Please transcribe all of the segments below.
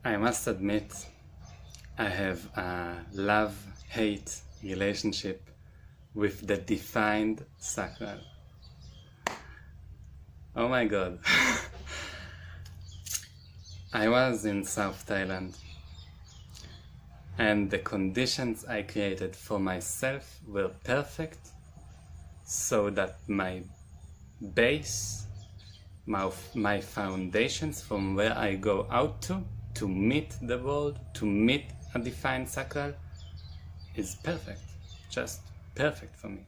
I must admit, I have a love-hate relationship with the defined sacral. Oh my god. I was in South Thailand, and the conditions I created for myself were perfect, so that my base, my foundations from where I go out to meet the world, to meet a defined sacral, is perfect, just perfect for me.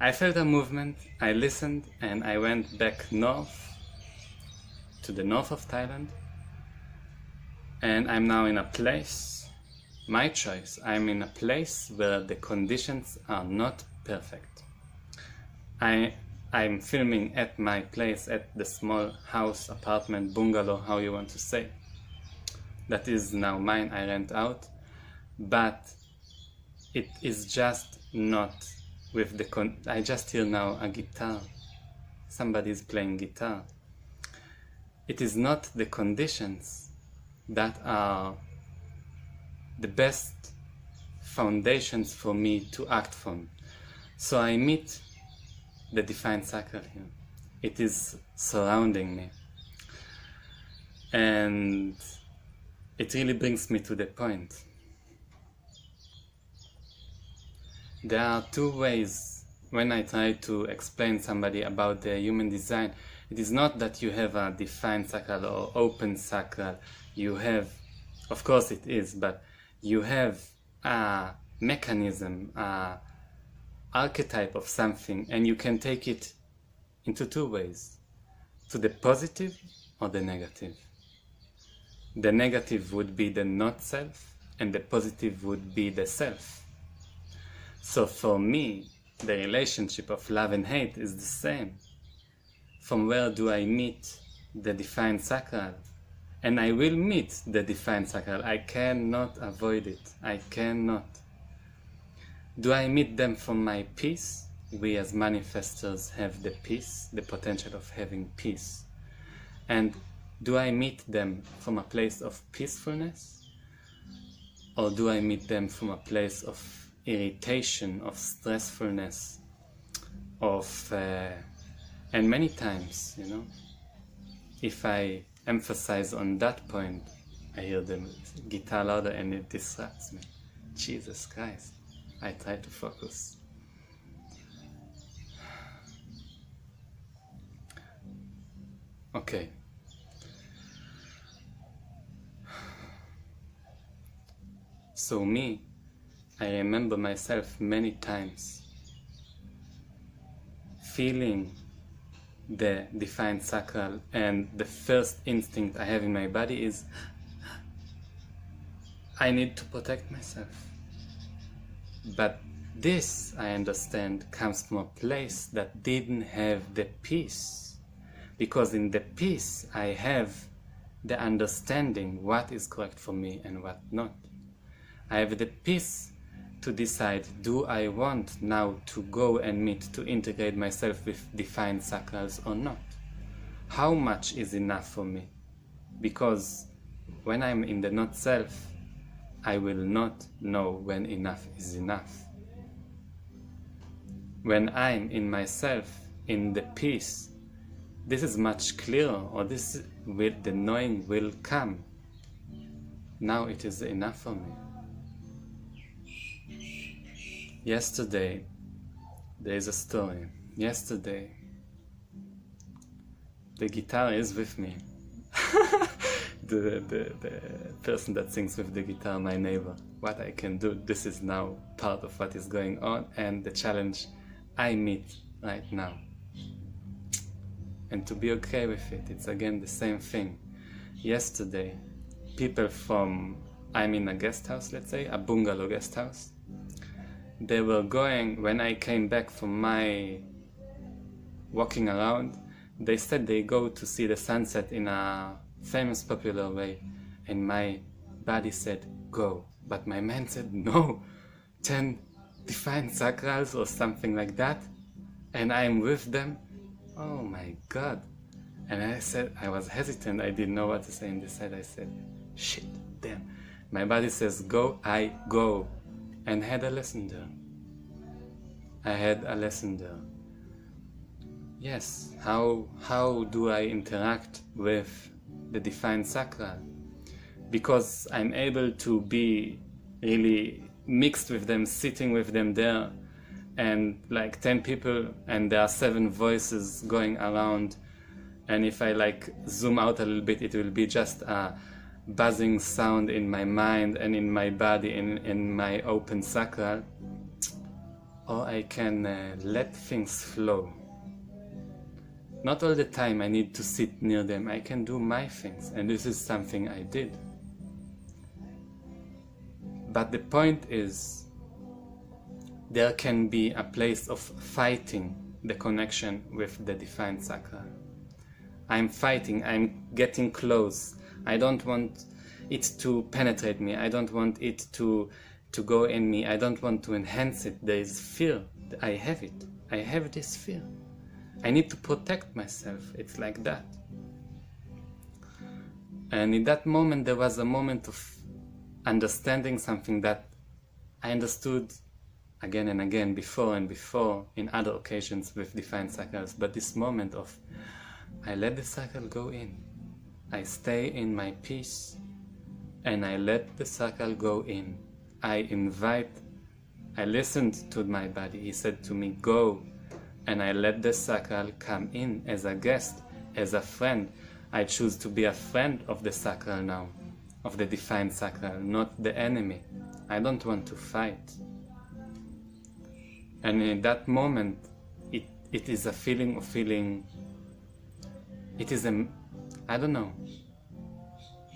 I felt a movement, I listened, and I went back north, to the north of Thailand, and I'm now in a place, my choice, I'm in a place where the conditions are not perfect. I'm filming at my place, at the small house, apartment, bungalow, how you want to say. That is now mine, I rent out, but it is just not with the I just hear now a guitar. Somebody is playing guitar. It is not the conditions that are the best foundations for me to act from. So I meet the defined sacral here. It is surrounding me. And it really brings me to the point. There are two ways when I try to explain somebody about the human design. It is not that you have a defined sacral or open sacral. You have, of course it is, but you have a mechanism, a archetype of something, and you can take it into two ways, to the positive or the negative. The negative would be the not self, and the positive would be the self. So for me, the relationship of love and hate is the same. From where do I meet the defined sacral? And I will meet the defined sacral. I cannot avoid it. I cannot. Do I meet them from my peace? We as manifestors have the peace, the potential of having peace. And do I meet them from a place of peacefulness? Or do I meet them from a place of irritation, of stressfulness, of and many times, you know, if I emphasize on that point, I hear the guitar louder and it distracts me. Jesus Christ, I try to focus. Okay. So me, I remember myself many times feeling the defined sacral, and the first instinct I have in my body is I need to protect myself. But this, I understand, comes from a place that didn't have the peace, because in the peace I have the understanding what is correct for me and what not. I have the peace to decide, do I want now to go and meet, to integrate myself with defined sacrals or not? How much is enough for me? Because when I'm in the not self, I will not know when enough is enough. When I'm in myself, in the peace, this is much clearer, or the knowing will come. Now it is enough for me. Yesterday, there is a story. Yesterday, the guitar is with me. the person that sings with the guitar, my neighbor. What I can do, this is now part of what is going on and the challenge I meet right now. And to be okay with it, it's again the same thing. Yesterday, people from, I'm in a guest house, let's say, a bungalow guest house. They were going, when I came back from my walking around, they said they go to see the sunset in a famous popular way, and my body said go, but my mind said no, 10 defined sacrals or something like that, and I'm with them. Oh my god, And I said, I was hesitant, I didn't know what to say. And inside I said, shit, damn. My body says go, I go. And I had a lesson there. I had a lesson there. Yes, how do I interact with the defined sacral? Because I'm able to be really mixed with them, sitting with them there, and like 10 people, and there are 7 voices going around. And if I like zoom out a little bit, it will be just a buzzing sound in my mind and in my body, in my open sacral. Or I can let things flow. Not all the time I need to sit near them. I can do my things, and this is something I did. But the point is, there can be a place of fighting the connection with the defined sacral. I'm fighting, I'm getting close. I don't want it to penetrate me. I don't want it to go in me. I don't want to enhance it. There is fear. I have it. I have this fear. I need to protect myself. It's like that. And in that moment, there was a moment of understanding something that I understood again and again, before and before, in other occasions with defined sacrals. But this moment of, I let the sacral go in. I stay in my peace, and I let the sacral go in. I listened to my body. He said to me, go. And I let the sacral come in as a guest, as a friend. I choose to be a friend of the sacral now, of the defined sacral, not the enemy. I don't want to fight. And in that moment, it is a feeling, it is I don't know,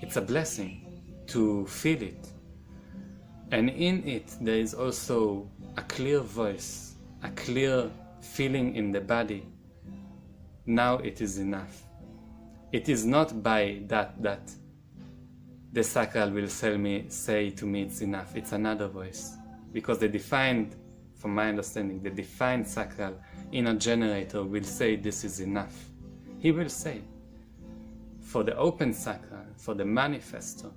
it's a blessing to feel it. And in it, there is also a clear voice, a clear feeling in the body. Now it is enough. It is not by that the sacral will say to me it's enough. It's another voice. Because the defined, from my understanding, the defined sacral inner generator will say this is enough. He will say. For the open sacral, for the manifestor,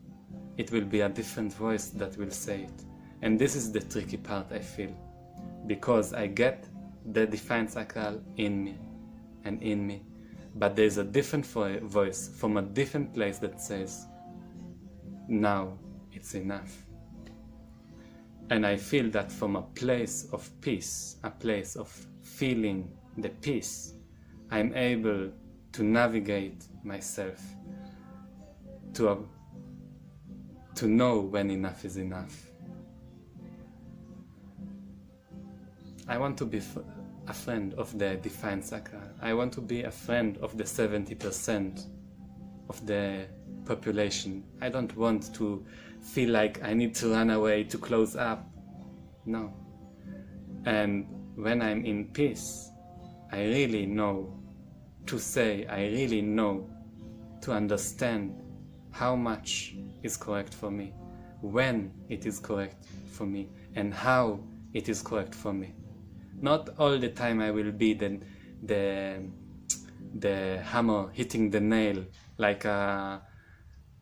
it will be a different voice that will say it. And this is the tricky part, I feel. Because I get the defined sacral in me and in me. But there's a different voice from a different place that says, now it's enough. And I feel that from a place of peace, a place of feeling the peace, I'm able to navigate myself to know when enough is enough. I want to be a friend of the defined sacral. I want to be a friend of the 70% of the population. I don't want to feel like I need to run away to close up. No. And when I'm in peace, I really know to say, I really know to understand how much is correct for me, when it is correct for me, and how it is correct for me. Not all the time I will be the hammer hitting the nail like a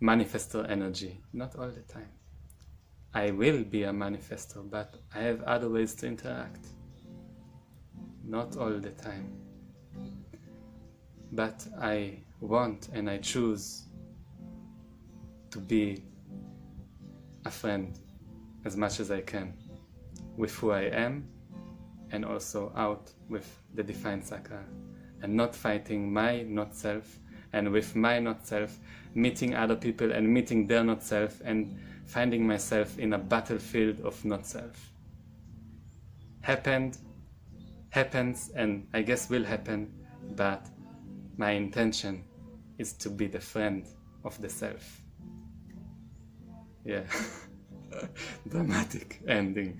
manifestor energy. Not all the time. I will be a manifestor, but I have other ways to interact. Not all the time. But I want and I choose to be a friend as much as I can with who I am, and also out with the defined sacral, and not fighting my not self, and with my not self meeting other people and meeting their not self, and finding myself in a battlefield of not self. Happens, and I guess will happen, but my intention is to be the friend of the self. Yeah. Dramatic ending.